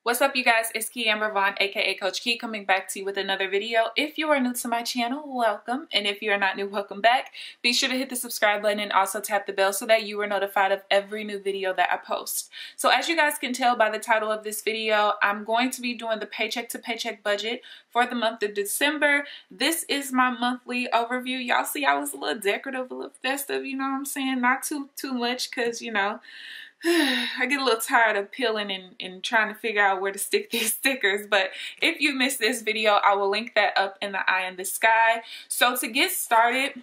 What's up, you guys? It's KeAmber Vaughn, aka CoachKe, coming back to you with another video. If you are new to my channel, welcome. And if you are not new, welcome back. Be sure to hit the subscribe button and also tap the bell so that you are notified of every new video that I post. So as you guys can tell by the title of this video, I'm going to be doing the paycheck to paycheck budget for the month of December. This is my monthly overview. Y'all see I was a little decorative, a little festive, you know what I'm saying? Not too much because, you know, I get a little tired of peeling and trying to figure out where to stick these stickers. But if you missed this video, I will link that up in the eye in the sky. So to get started,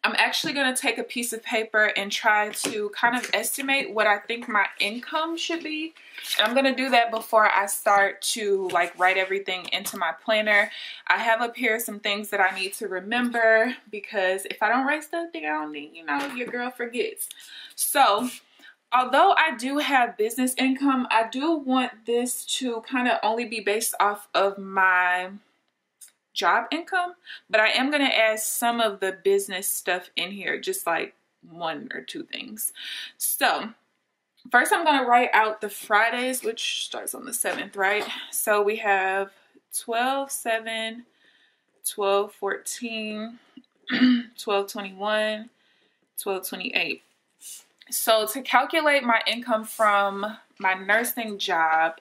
I'm actually going to take a piece of paper and try to kind of estimate what I think my income should be. And I'm going to do that before I start to like write everything into my planner. I have up here some things that I need to remember because if I don't write stuff down, then, you know, your girl forgets. So although I do have business income, I do want this to kind of only be based off of my job income, but I am going to add some of the business stuff in here, just like one or two things. So first I'm going to write out the Fridays, which starts on the 7th, right? So we have 12/7, 12/14, 12/21, 12/28. So to calculate my income from my nursing job,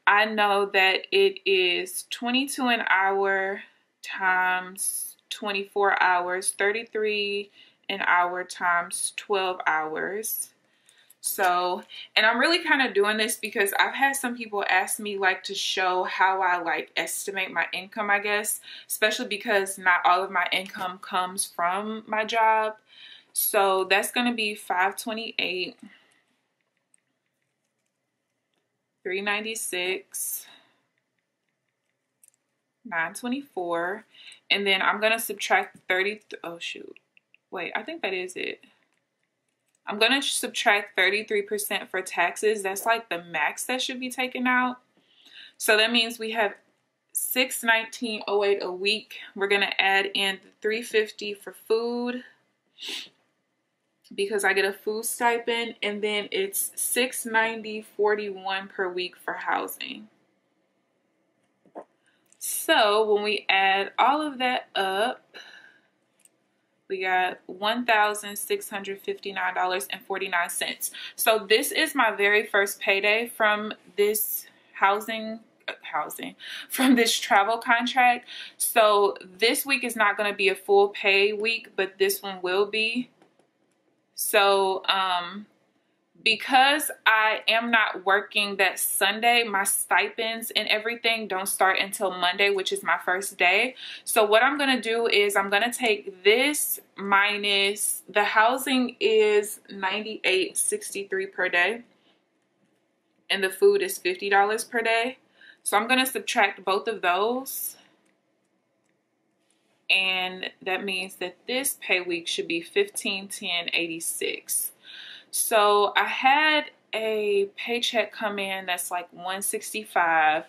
I know that it is 22 an hour times 24 hours, 33 an hour times 12 hours. So, and I'm really kind of doing this because I've had some people ask me like to show how I like estimate my income, I guess, especially because not all of my income comes from my job. So that's going to be 528, 396, 924, and then I'm going to subtract 30. Oh shoot. Wait, I think that is it. I'm going to subtract 33% for taxes. That's like the max that should be taken out. So that means we have $619.08 a week. We're going to add in the $350 for food, because I get a food stipend, and then it's $690.41 per week for housing. So when we add all of that up, we got $1,659.49. So this is my very first payday from this from this travel contract. So this week is not going to be a full pay week, but this one will be. So, because I am not working that Sunday, my stipends and everything don't start until Monday, which is my first day. So what I'm going to do is I'm going to take this minus the housing is $98.63 per day. And the food is $50 per day. So I'm going to subtract both of those. And that means that this pay week should be $1510.86. So I had a paycheck come in that's like $165.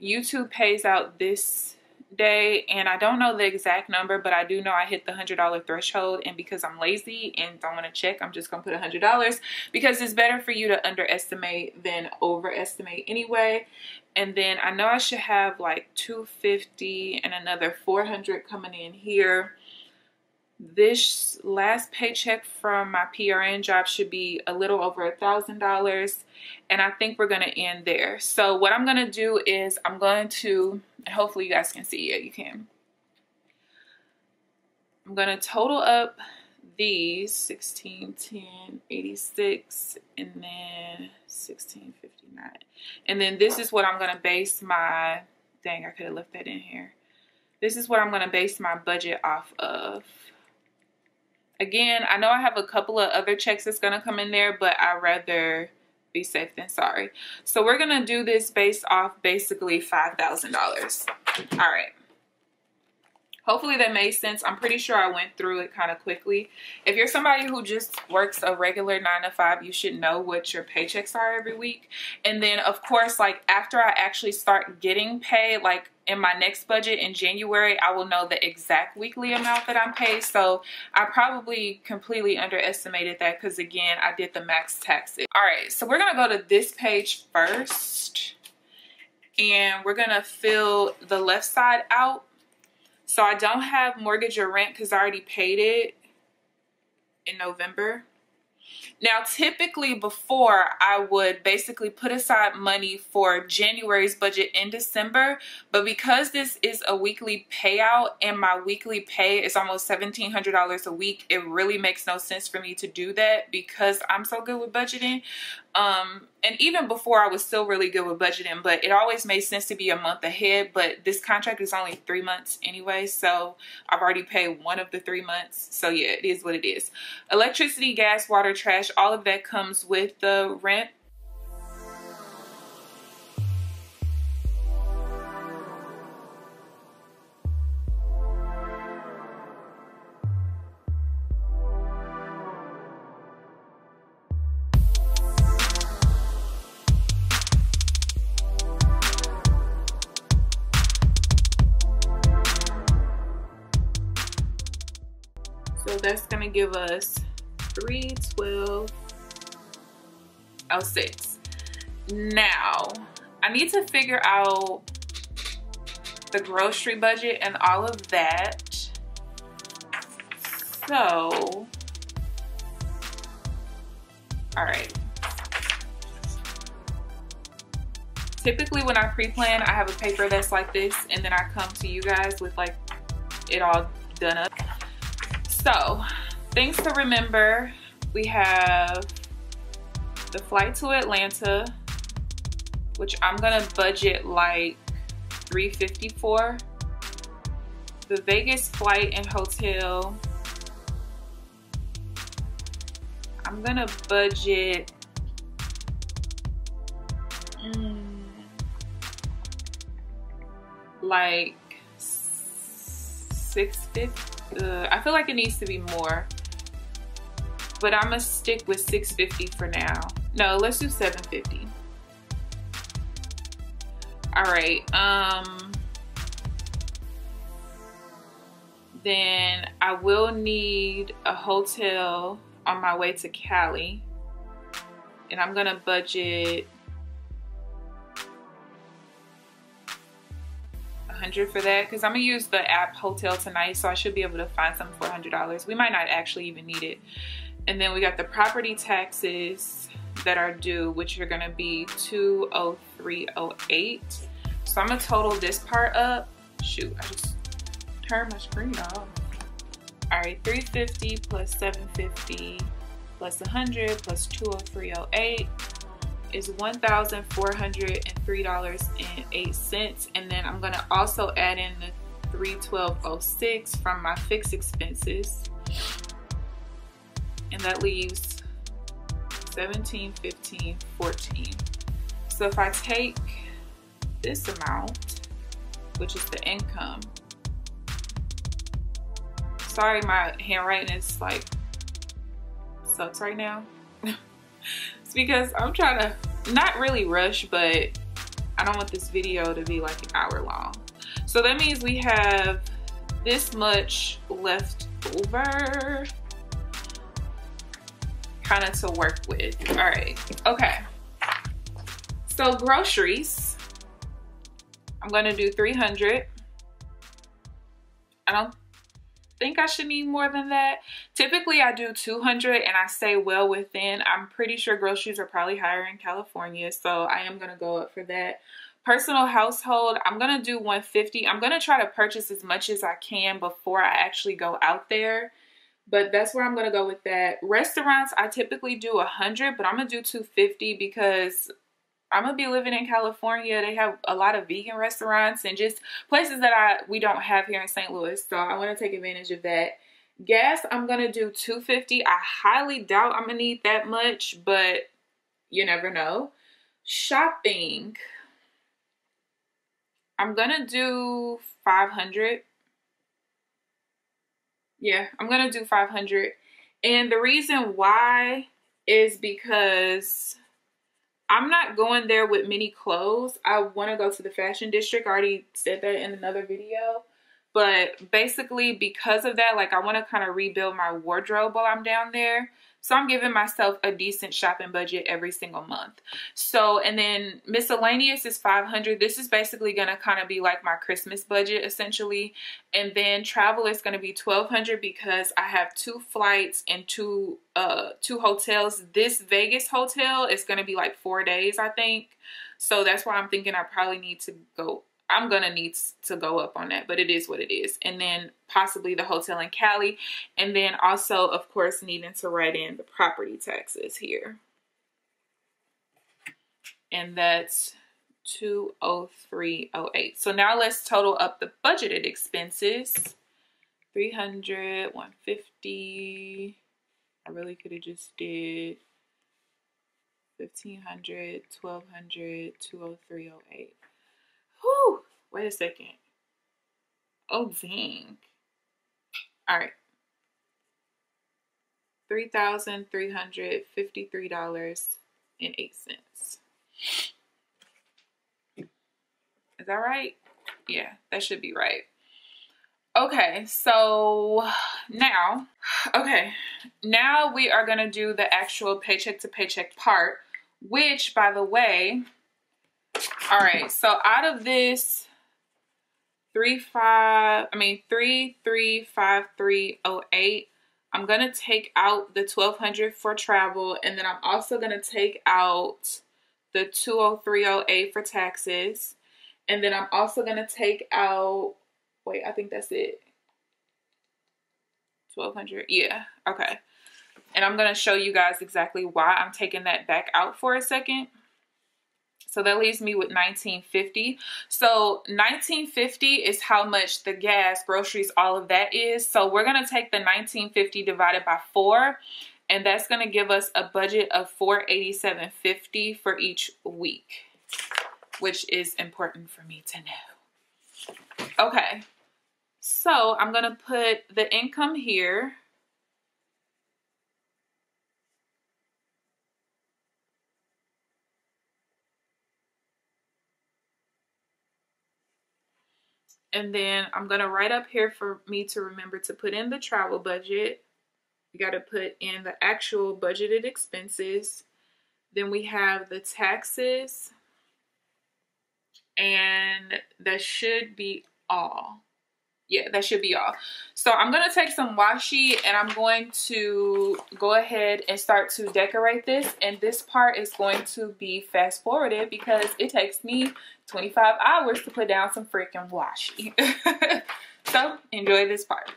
YouTube pays out this day, and I don't know the exact number, but I do know I hit the $100 threshold. And because I'm lazy and don't want to check, I'm just gonna put $100 because it's better for you to underestimate than overestimate anyway. And then I know I should have like $250 and another $400 coming in here. This last paycheck from my PRN job should be a little over $1,000, and I think we're going to end there. So what I'm going to do is I'm going to, and hopefully you guys can see it, you can. I'm going to total up these $1610.86 and then $1659, and then this is what I'm going to base my, dang, I could have left that in here. This is what I'm going to base my budget off of. Again, I know I have a couple of other checks that's going to come in there, but I'd rather be safe than sorry. So we're going to do this based off basically $5,000. All right. Hopefully that made sense. I'm pretty sure I went through it kind of quickly. If you're somebody who just works a regular 9-to-5, you should know what your paychecks are every week. And then, of course, like after I actually start getting paid, like in my next budget in January, I will know the exact weekly amount that I'm paid. So I probably completely underestimated that because, again, I did the max taxes. All right, so we're going to go to this page first. and we're gonna fill the left side out. So I don't have mortgage or rent because I already paid it in November. Now, typically before, I would basically put aside money for January's budget in December, but because this is a weekly payout and my weekly pay is almost $1,700 a week, it really makes no sense for me to do that because I'm so good with budgeting. And even before, I was still really good with budgeting, but it always made sense to be a month ahead. But this contract is only 3 months anyway, so I've already paid one of the 3 months. So yeah, it is what it is. Electricity, gas, water, trash, all of that comes with the rent. So that's gonna give us $312.06. Now I need to figure out the grocery budget and all of that. So, all right. Typically when I pre-plan, I have a paper that's like this, and then I come to you guys with like it all done up. So, things to remember, we have the flight to Atlanta, which I'm gonna budget like $350 for. The Vegas flight and hotel, I'm gonna budget like $650. I feel like it needs to be more, but I'm gonna stick with $650 for now. No, let's do $750. All right. Then I will need a hotel on my way to Cali, and I'm gonna budget $100 for that because I'm gonna use the app hotel tonight, so I should be able to find something for $100. We might not actually even need it. And then we got the property taxes that are due, which are gonna be $203.08. So I'm gonna total this part up. Shoot, I just turned my screen off. All right, $350 plus $750 plus $100 plus $203.08 is $1,403.08, and then I'm gonna also add in the $312.06 from my fixed expenses, and that leaves $17, $15, $14. So if I take this amount, which is the income, sorry my handwriting is like sucks right now. It's because I'm trying to not really rush, but I don't want this video to be like an hour long. So that means we have this much left over kind of to work with. All right, okay. So groceries, I'm gonna do $300. I don't think I should need more than that. Typically I do $200 and I stay well within. I'm pretty sure groceries are probably higher in California, so I am gonna go up for that. Personal household, I'm gonna do $150. I'm gonna try to purchase as much as I can before I actually go out there, but that's where I'm gonna go with that. Restaurants, I typically do $100, but I'm gonna do $250 because I'm gonna be living in California. They have a lot of vegan restaurants and just places that we don't have here in St. Louis. So I want to take advantage of that. Gas, I'm gonna do $250. I highly doubt I'm gonna need that much, but you never know. Shopping, I'm gonna do $500. Yeah, I'm gonna do $500. And the reason why is because I'm not going there with many clothes. I want to go to the fashion district. I already said that in another video. But basically because of that, like I want to kind of rebuild my wardrobe while I'm down there. So I'm giving myself a decent shopping budget every single month. So, and then miscellaneous is $500. This is basically going to kind of be like my Christmas budget essentially. And then travel is going to be $1,200 because I have 2 flights and two hotels. This Vegas hotel is going to be like 4 days, I think. So that's why I'm thinking I probably need to go. I'm going to need to go up on that, but it is what it is. And then possibly the hotel in Cali. And then also, of course, needing to write in the property taxes here. And that's $203.08. So now let's total up the budgeted expenses. $300, $150. I really could have just did $1,500, $1,200, $203.08. Whew, wait a second. Oh, dang. All right. $3,353.08. Is that right? Yeah, that should be right. Okay, so now we are going to do the actual paycheck to paycheck part, which, by the way, all right, so out of this 3,353.08, I'm gonna take out the $1,200 for travel, and then I'm also gonna take out the $203.08 for taxes, and then I'm also gonna take out, wait, I think that's it. $1,200, yeah, okay. And I'm gonna show you guys exactly why I'm taking that back out for a second. So that leaves me with $1,950. So $1,950 is how much the gas, groceries, all of that is. So we're going to take the $1,950 divided by 4. And that's going to give us a budget of $487.50 for each week, which is important for me to know. Okay. So I'm going to put the income here. And then I'm going to write up here for me to remember to put in the travel budget. You got to put in the actual budgeted expenses. Then we have the taxes. And that should be all. Yeah, that should be all. So I'm going to take some washi and I'm going to go ahead and start to decorate this. And this part is going to be fast forwarded because it takes me 25 hours to put down some freaking washi. So enjoy this part.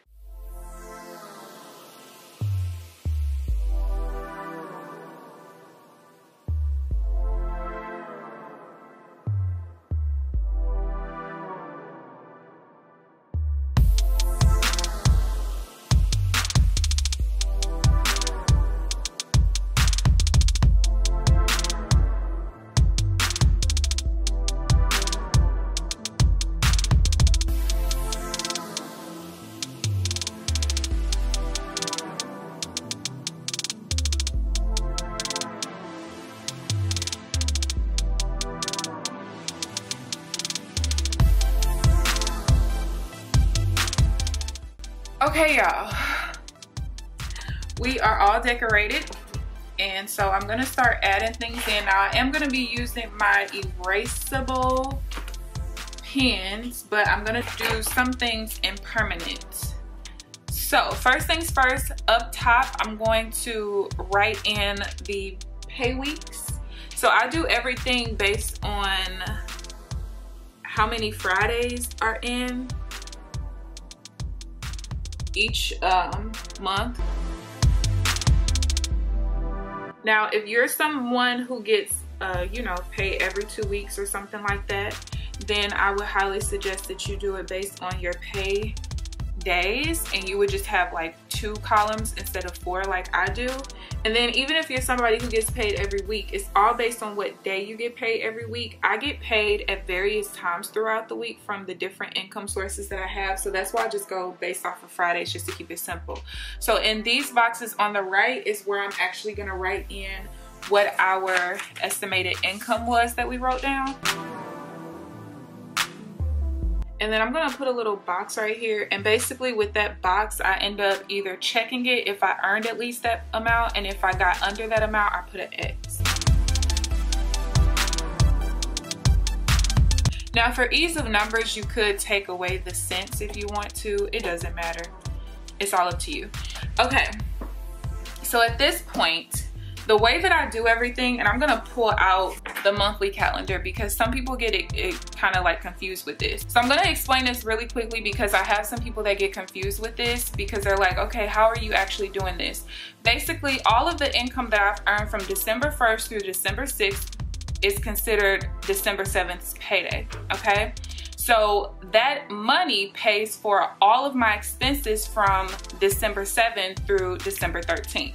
Okay, y'all, we are all decorated, and so I'm gonna start adding things in. Now I am gonna be using my erasable pens, but I'm gonna do some things in permanent. So first things first, up top I'm going to write in the pay weeks. So I do everything based on how many Fridays are in each month. Now if you're someone who gets you know, paid every 2 weeks or something like that, then I would highly suggest that you do it based on your pay days, and you would just have like 2 columns instead of 4 like I do. And then even if you're somebody who gets paid every week, it's all based on what day you get paid every week. I get paid at various times throughout the week from the different income sources that I have, so that's why I just go based off of Fridays just to keep it simple. So in these boxes on the right is where I'm actually going to write in what our estimated income was that we wrote down. And then I'm gonna put a little box right here, and basically with that box I end up either checking it if I earned at least that amount, and if I got under that amount I put an X. Now for ease of numbers, you could take away the cents if you want to. It doesn't matter. It's all up to you. Okay, so at this point, the way that I do everything, and I'm gonna pull out the monthly calendar because some people get it kind of like confused with this. So I'm gonna explain this really quickly because I have some people that get confused with this because they're like, okay, how are you actually doing this? Basically, all of the income that I've earned from December 1st through December 6th is considered December 7th's payday, okay? So that money pays for all of my expenses from December 7th through December 13th.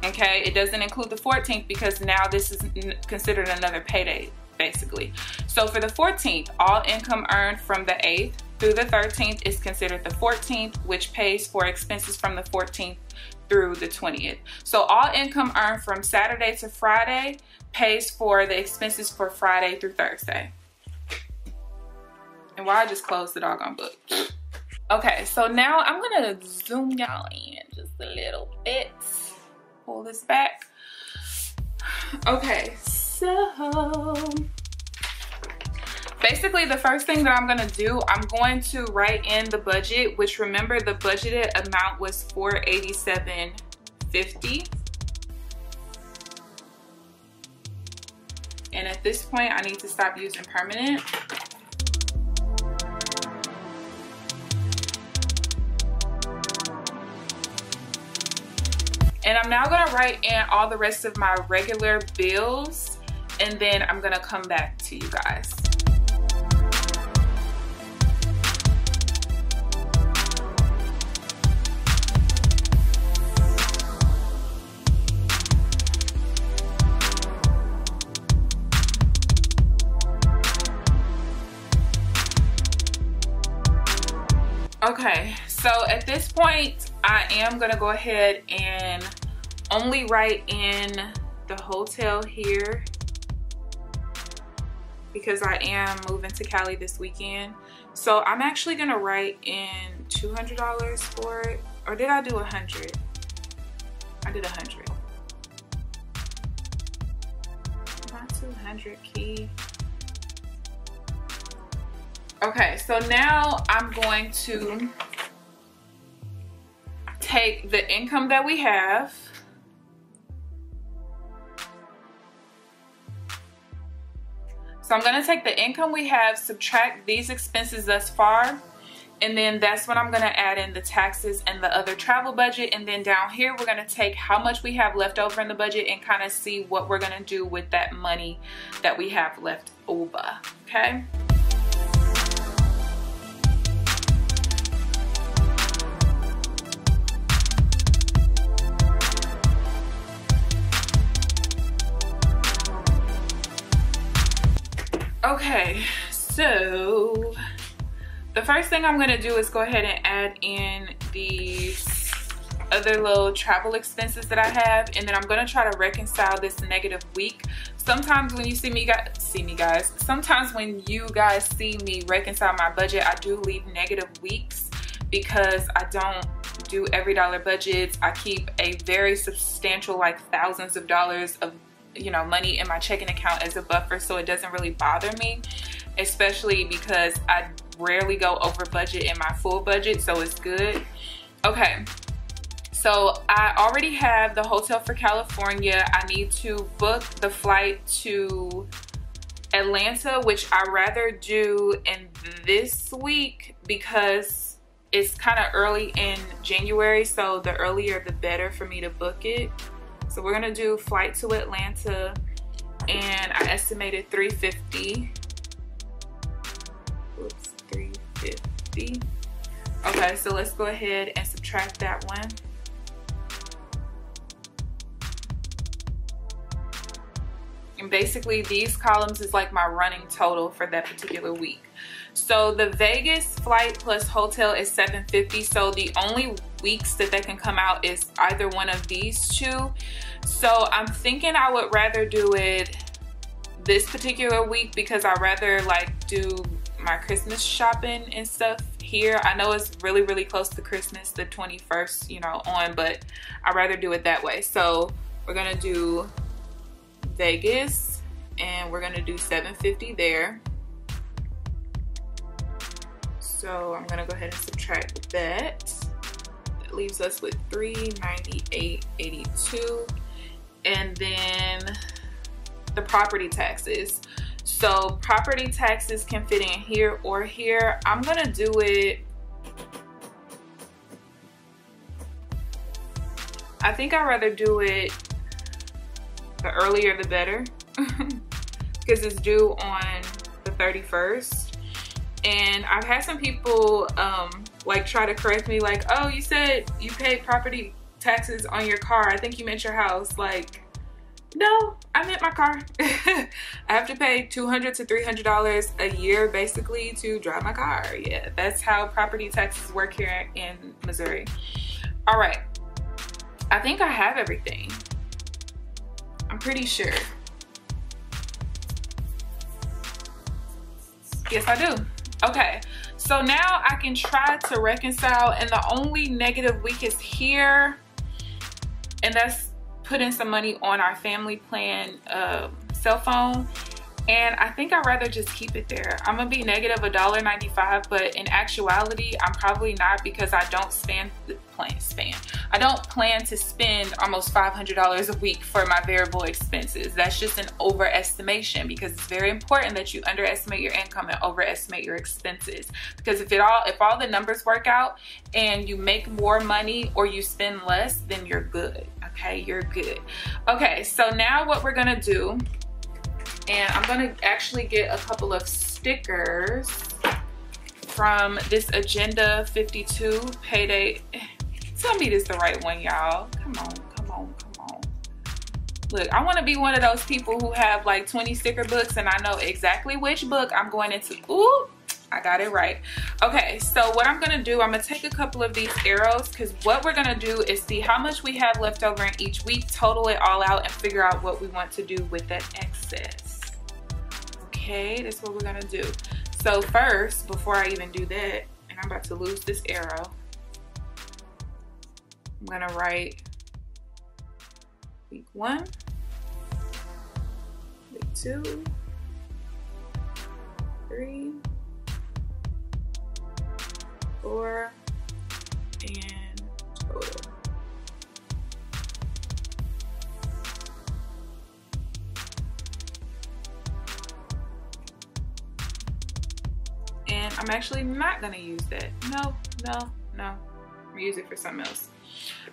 Okay, it doesn't include the 14th because now this is considered another payday, basically. So for the 14th, all income earned from the 8th through the 13th is considered the 14th, which pays for expenses from the 14th through the 20th. So all income earned from Saturday to Friday pays for the expenses for Friday through Thursday. And why I just closed the doggone book. Okay, so now I'm gonna zoom y'all in just a little bit. Pull this back. Okay, so basically the first thing that I'm gonna do, I'm going to write in the budget, which remember the budgeted amount was $487.50. And at this point, I need to stop using permanent. And I'm now gonna write in all the rest of my regular bills, and then I'm gonna come back to you guys. Okay, so at this point, I am gonna go ahead and only write in the hotel here because I am moving to Cali this weekend. So I'm actually gonna write in $200 for it. Or did I do 100? I did 100. Not 200 key. Okay, so now I'm going to take the income that we have, so I'm going to take the income we have, subtract these expenses thus far, and then that's when I'm going to add in the taxes and the other travel budget. And then down here we're going to take how much we have left over in the budget and kind of see what we're going to do with that money that we have left over. Okay. Okay, so the first thing I'm gonna do is go ahead and add in these other little travel expenses that I have, and then I'm gonna try to reconcile this negative week. Sometimes when you sometimes when you guys see me reconcile my budget, I do leave negative weeks because I don't do every dollar budgets. I keep a very substantial, like thousands of dollars of money in my checking account as a buffer, so it doesn't really bother me, especially because I rarely go over budget in my full budget, so it's good. Okay, so I already have the hotel for California. I need to book the flight to Atlanta, which I rather do in this week because it's kind of early in January, so the earlier the better for me to book it. So we're gonna do flight to Atlanta, and I estimated $350. Oops, $350. Okay, so let's go ahead and subtract that one. And basically these columns is like my running total for that particular week. So the Vegas flight plus hotel is $750. So the only weeks that can come out is either one of these two. So I'm thinking I would rather do it this particular week because I rather like do my Christmas shopping and stuff here. I know it's really, really close to Christmas, the 21st, you know, on, but I'd rather do it that way. So we're gonna do Vegas, and we're gonna do $750 there. So I'm gonna go ahead and subtract that. That leaves us with $398.82. And then the property taxes. So property taxes can fit in here or here. I'm gonna do it, I think I'd rather do it the earlier the better because it's due on the 31st. And I've had some people like try to correct me, like, oh, you said you paid property taxes on your car. I think you meant your house. Like, no, I meant my car. I have to pay $200 to $300 a year basically to drive my car. Yeah, that's how property taxes work here in Missouri. All right, I think I have everything. I'm pretty sure. Yes, I do. Okay, so now I can try to reconcile, and the only negative week is here, and that's putting some money on our family plan cell phone. And I think I'd rather just keep it there. I'm gonna be negative $1.95, but in actuality, I'm probably not, because I don't I don't plan to spend almost $500 a week for my variable expenses. That's just an overestimation, because it's very important that you underestimate your income and overestimate your expenses. Because if all the numbers work out and you make more money or you spend less, then you're good. Okay, you're good. Okay, so now what we're gonna do, and I'm gonna actually get a couple of stickers from this Agenda 52 payday. Tell me this is the right one, y'all. Come on, come on, come on. Look, I wanna be one of those people who have like 20 sticker books and I know exactly which book I'm going into. Ooh, I got it right. Okay, so what I'm gonna do, I'm gonna take a couple of these arrows, because what we're gonna do is see how much we have left over in each week, total it all out, and figure out what we want to do with that excess. Okay, that's what we're gonna do. So first, before I even do that, and I'm about to lose this arrow, I'm gonna write week 1, week 2, 3, 4, and total. And I'm actually not gonna use that. No. I'm gonna use it for something else.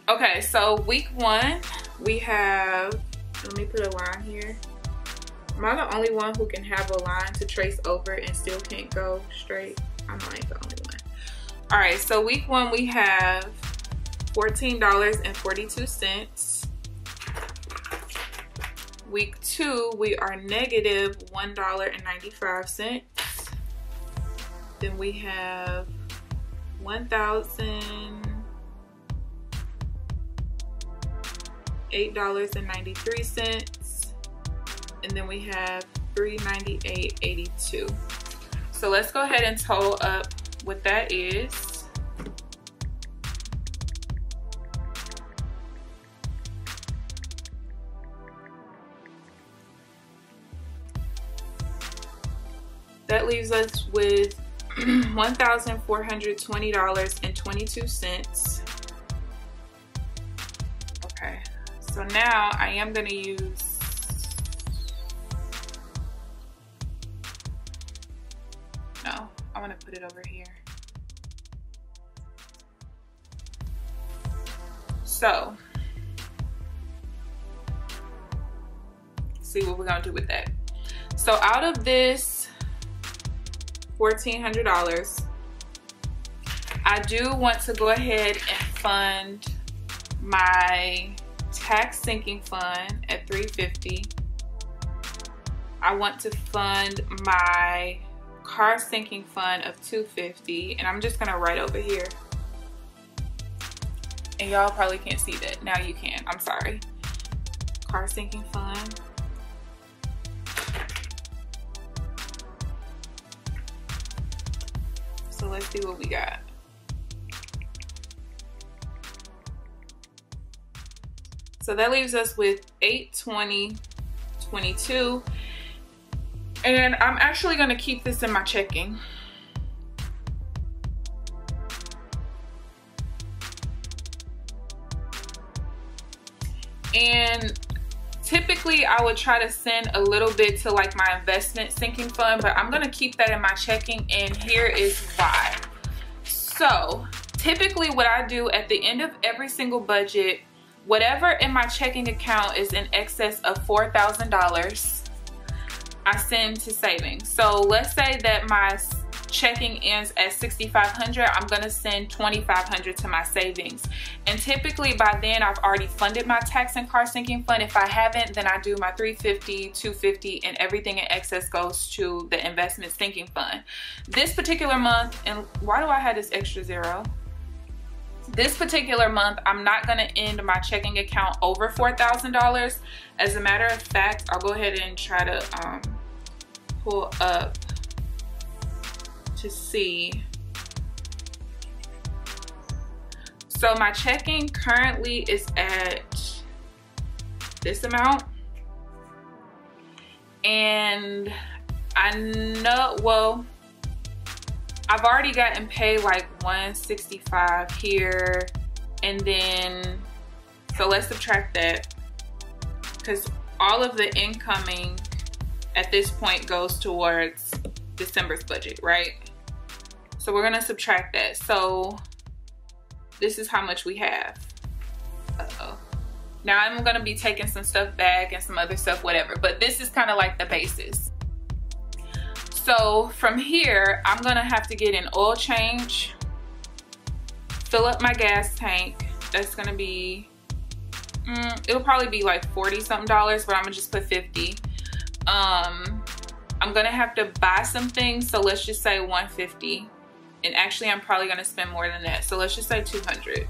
Okay, so week 1, we have, let me put a line here. Am I the only one who can have a line to trace over and still can't go straight? I know I ain't the only one. All right, so week 1, we have $14.42. Week 2, we are negative $1.95. Then we have $1,008.93, and then we have $398.82. So let's go ahead and total up what that is. That leaves us with $1,420.22. Okay, so now I am going to use, no, I want to put it over here. So, see what we're going to do with that. So out of this $1,400, I do want to go ahead and fund my tax sinking fund at $350. I want to fund my car sinking fund of $250, and I'm just gonna write over here. And y'all probably can't see that. Now you can. I'm sorry. Car sinking fund. let's see what we got. So that leaves us with $820.22. And I'm actually gonna keep this in my checking. And typically I would try to send a little bit to like my investment sinking fund, but I'm gonna keep that in my checking, and here is why. So typically what I do at the end of every single budget, whatever in my checking account is in excess of $4,000, I send to savings. So let's say that my checking ends at $6,500, I'm gonna send $2,500 to my savings. And typically by then I've already funded my tax and car sinking fund. If I haven't, then I do my $350, $250, and everything in excess goes to the investment sinking fund. This particular month, and why do I have this extra zero? This particular month, I'm not gonna end my checking account over $4,000. As a matter of fact, I'll go ahead and try to pull up to see. So my checking currently is at this amount. And I know, well, I've already gotten paid like $165 here, and then, so let's subtract that, because all of the incoming at this point goes towards December's budget, right? So we're gonna subtract that. So this is how much we have. Uh-oh. Now I'm gonna be taking some stuff back and some other stuff, whatever, but this is kind of like the basis. So from here, I'm gonna have to get an oil change, fill up my gas tank. That's gonna be, it'll probably be like $40-something, but I'm gonna just put 50. I'm gonna have to buy some things, so let's just say 150. And actually, I'm probably gonna spend more than that, so let's just say 200.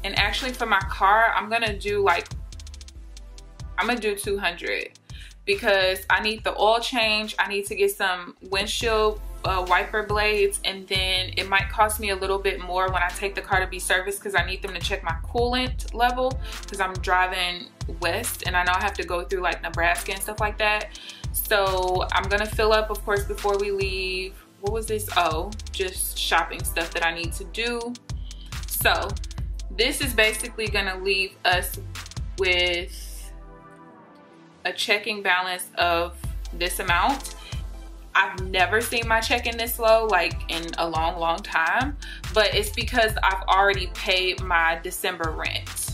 And actually for my car, I'm gonna do 200 because I need the oil change, I need to get some windshield wiper blades, and then it might cost me a little bit more when I take the car to be serviced because I need them to check my coolant level because I'm driving west and I know I have to go through like Nebraska and stuff like that. So I'm gonna fill up, of course, before we leave. What was this? Oh, just shopping stuff that I need to do. So this is basically gonna leave us with a checking balance of this amount. I've never seen my checking this low, like in a long time, but it's because I've already paid my December rent.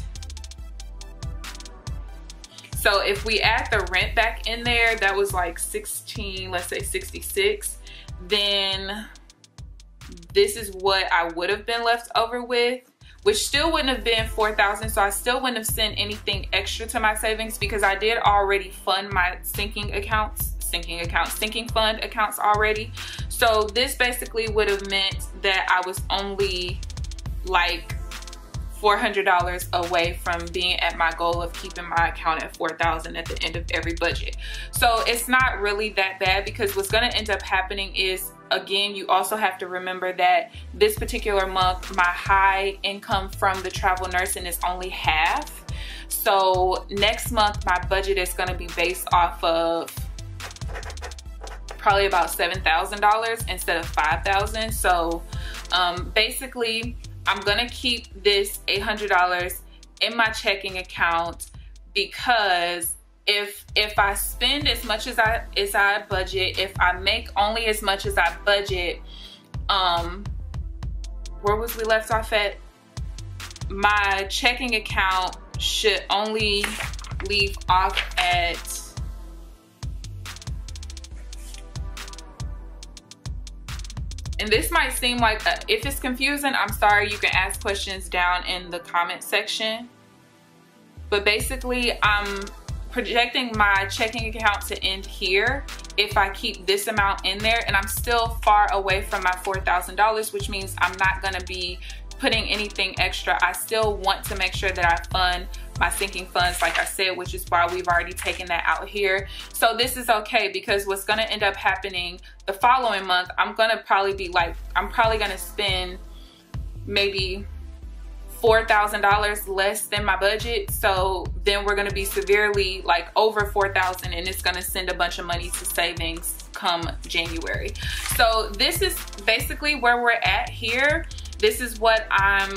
So if we add the rent back in there, that was like 16, let's say 66, then this is what I would have been left over with, which still wouldn't have been 4,000. So I still wouldn't have sent anything extra to my savings because I did already fund my sinking fund accounts already. So this basically would have meant that I was only like $400 away from being at my goal of keeping my account at 4,000 at the end of every budget. So it's not really that bad because what's going to end up happening is, again, you also have to remember that this particular month, my high income from the travel nursing is only half. So next month, my budget is going to be based off of probably about $7,000 instead of $5,000. So basically, I'm gonna keep this $800 in my checking account because if I spend as much as I budget, if I make only as much as I budget, where was we left off at? My checking account should only leave off at and this might seem like, if it's confusing, I'm sorry, you can ask questions down in the comment section. But basically, I'm projecting my checking account to end here if I keep this amount in there, and I'm still far away from my $4,000, which means I'm not gonna be putting anything extra. I still want to make sure that I fund my sinking funds, like I said, which is why we've already taken that out here. So this is okay, because what's gonna end up happening the following month, I'm probably gonna spend maybe $4,000 less than my budget. So then we're gonna be severely like over $4,000, and it's gonna send a bunch of money to savings come January. So this is basically where we're at here. This is what I'm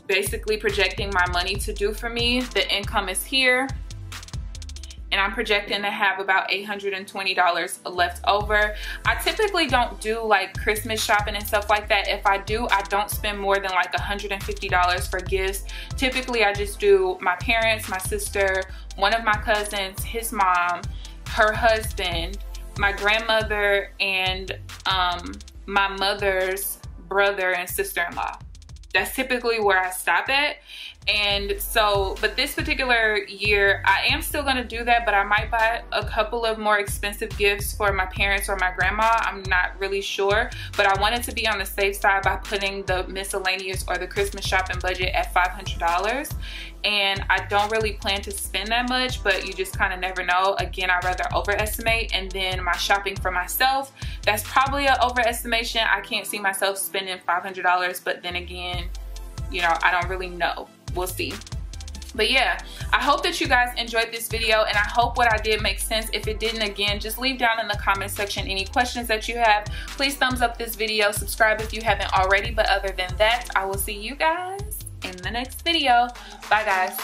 basically projecting my money to do for me. The income is here, and I'm projecting to have about $820 left over. I typically don't do like Christmas shopping and stuff like that. If I do, I don't spend more than like $150 for gifts. Typically, I just do my parents, my sister, one of my cousins, his mom, her husband, my grandmother, and my mother's brother and sister-in-law. That's typically where I stop at. And so, but this particular year, I am still gonna do that, but I might buy a couple of more expensive gifts for my parents or my grandma. I'm not really sure, but I wanted to be on the safe side by putting the miscellaneous or the Christmas shopping budget at $500. And I don't really plan to spend that much, but you just kind of never know. Again, I'd rather overestimate. And then my shopping for myself, that's probably an overestimation. I can't see myself spending $500, but then again, you know, I don't really know. We'll see. But yeah, I hope that you guys enjoyed this video, and I hope what I did makes sense. If it didn't, again, just leave down in the comment section any questions that you have. Please thumbs up this video, subscribe if you haven't already. But other than that, I will see you guys in the next video. Bye guys.